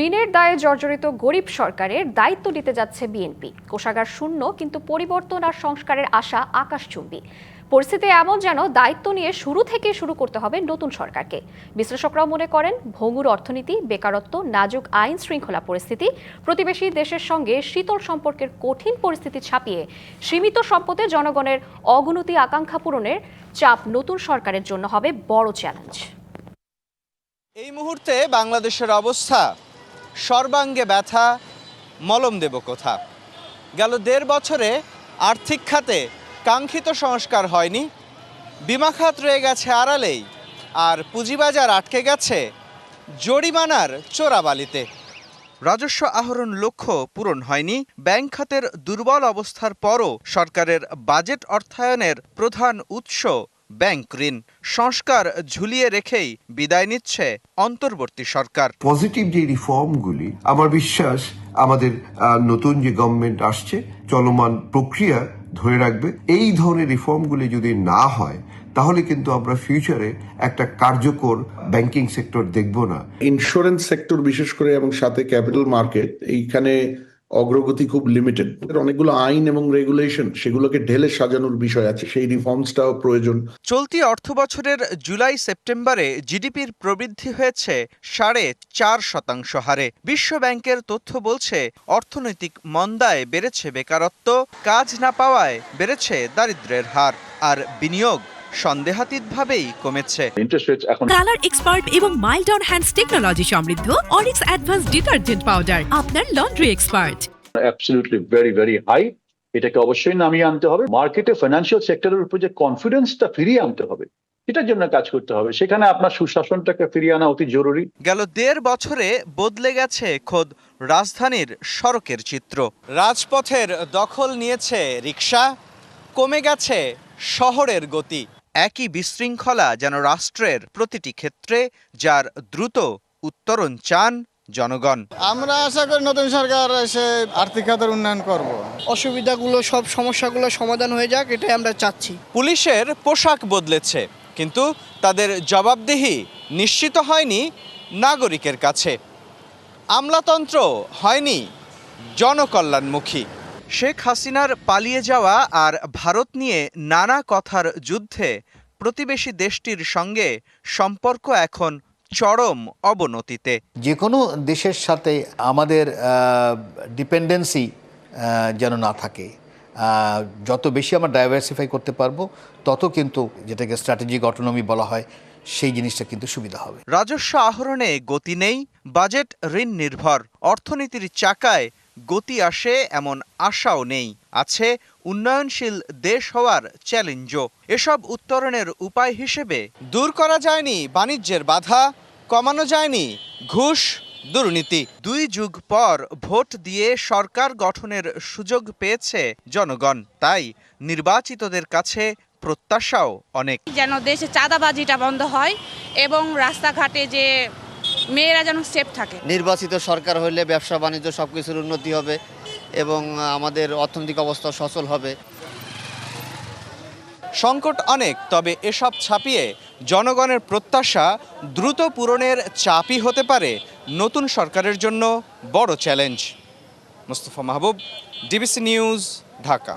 ঋণের দায়ে জর্জরিত গরিব সরকারের দায়িত্ব নিতে যাচ্ছে বিএনপি। কোষাগার শূন্য, কিন্তু পরিবর্তন আর সংস্কারের আশা আকাশচুম্বী। পরিস্থিতি এমন যেন দায়িত্ব নিয়ে শুরু করতে হবে নতুন সরকারকে। বিশ্লেষকরাও মনে করেন, ভঙ্গুর অর্থনীতি, বেকারত্ব, নাজুক আইন শৃঙ্খলা পরিস্থিতি, প্রতিবেশী দেশের সঙ্গে শীতল সম্পর্কের কঠিন পরিস্থিতি ছাপিয়ে সীমিত সম্পদে জনগণের অগুনতি আকাঙ্ক্ষা পূরণের চাপ নতুন সরকারের জন্য হবে বড় চ্যালেঞ্জ। এই মুহূর্তে বাংলাদেশের অবস্থা সর্বাঙ্গে ব্যথা, মলম দেব কোথা। গেল ১.৫ বছরে আর্থিক খাতে কাঙ্ক্ষিত সংস্কার হয়নি, বিমা খাত রয়ে গেছে আড়ালেই, আর পুঁজিবাজার আটকে গেছে জরিমানার চোরাবালিতে। রাজস্ব আহরণ লক্ষ্য পূরণ হয়নি। ব্যাংক খাতের দুর্বল অবস্থার পরও সরকারের বাজেট অর্থায়নের প্রধান উৎস ব্যাংক ঋণ। সংস্কার ঝুলিয়ে রেখেই বিদায় নিচ্ছে অন্তর্বর্তী সরকার। পজিটিভ যে রিফর্মগুলি, আমার বিশ্বাস আমাদের নতুন যে গভর্নমেন্ট আসছে চলমান প্রক্রিয়া ধরে রাখবে। এই ধরনের রিফর্মগুলি যদি না হয় তাহলে কিন্তু আমরা ফিউচারে একটা কার্যকর ব্যাংকিং সেক্টর দেখব না। ইন্স্যুরেন্স সেক্টর বিশেষ করে এবং সাথে ক্যাপিটাল মার্কেট, এইখানে অগ্রগতি খুব লিমিটেড। অনেকগুলো আইন এবং রেগুলেশন, সেগুলোকে ঢেলে সাজানোর বিষয় আছে, সেই রিফর্মসটাও প্রয়োজন। চলতি অর্থবছরের জুলাই সেপ্টেম্বরে জিডিপির প্রবৃদ্ধি হয়েছে 4.5% হারে। বিশ্ব ব্যাংকের তথ্য বলছে, অর্থনৈতিক মন্দায় বেড়েছে বেকারত্ব, কাজ না পাওয়ায় বেড়েছে দারিদ্র্যের হার, আর বিনিয়োগ সন্দেহাতীতভাবেই কমেছে। কালার এক্সপার্ট এবং মাইল্ড অন হ্যান্ডস টেকনোলজি সমৃদ্ধ অরিক্স অ্যাডভান্স ডিটারজেন্ট পাউডার আপনার laundry expert. Absolutely very very high. এটাকে অবশ্যই নামিয়ে আনতে হবে। মার্কেটে ফাইন্যান্সিয়াল সেক্টরের উপর যে কনফিডেন্সটা ফিরিয়ে আনতে হবে, এটার জন্য কাজ করতে হবে। সেখানে আপনার সুশাসনটাকে ফিরিয়ে আনা অতি জরুরি। গেল ১.৫ বছরে বদলে গেছে খোদ রাজধানীর সড়কের চিত্র। রাজপথের দখল নিয়েছে রিকশা, কমে গেছে শহরের গতি। একই বিশৃঙ্খলা যেন রাষ্ট্রের প্রতিটি ক্ষেত্রে, যার দ্রুত উত্তরণ চান জনগণ। আমরা আশা করি নতুন সরকার এসে আর্থিক খাতের উন্নয়ন করব। অসুবিধাগুলো, সব সমস্যাগুলো সমাধান হয়ে যাক, এটাই আমরা চাচ্ছি। পুলিশের পোশাক বদলেছে, কিন্তু তাদের জবাবদিহি নিশ্চিত হয়নি নাগরিকের কাছে। আমলাতন্ত্র হয়নি জনকল্যাণমুখী। শেখ হাসিনার পালিয়ে যাওয়া আর ভারত নিয়ে নানা কথার যুদ্ধে প্রতিবেশী দেশটির সঙ্গে সম্পর্ক এখন চরম অবনতিতে। যে কোনো দেশের সাথে আমাদের ডিপেন্ডেন্সি যেন না থাকে। যত বেশি আমরা ডাইভার্সিফাই করতে পারবো, তত কিন্তু যেটাকে স্ট্র্যাটেজিক অটোনমি বলা হয়, সেই জিনিসটা কিন্তু সুবিধা হবে। রাজস্ব আহরণে গতি নেই, বাজেট ঋণ নির্ভর। অর্থনীতির চাকায় গতি আসে এমন আশাও নেই। আছে উন্নয়নশীল দেশ হওয়ার চ্যালেঞ্জও। এসব উত্তরণের উপায় হিসেবে দূর করা যায়নি বাণিজ্যের বাধা, কমানো যায়নি ঘুষ, দুর্নীতি। ২ যুগ পর ভোট দিয়ে সরকার গঠনের সুযোগ পেয়েছে জনগণ, তাই নির্বাচিতদের কাছে প্রত্যাশাও অনেক। যেন দেশে চাঁদাবাজিটা বন্ধ হয় এবং রাস্তাঘাটে যে মেয়েরা যেন সেফ থাকে। নির্বাচিত সরকার হলে ব্যবসা বাণিজ্য সবকিছুর উন্নতি হবে এবং আমাদের অর্থনৈতিক অবস্থা সচল হবে। সংকট অনেক, তবে এসব ছাপিয়ে জনগণের প্রত্যাশা দ্রুত পূরণের চাপই হতে পারে নতুন সরকারের জন্য বড় চ্যালেঞ্জ। মুস্তফা মাহবুব, ডিবিসি নিউজ, ঢাকা।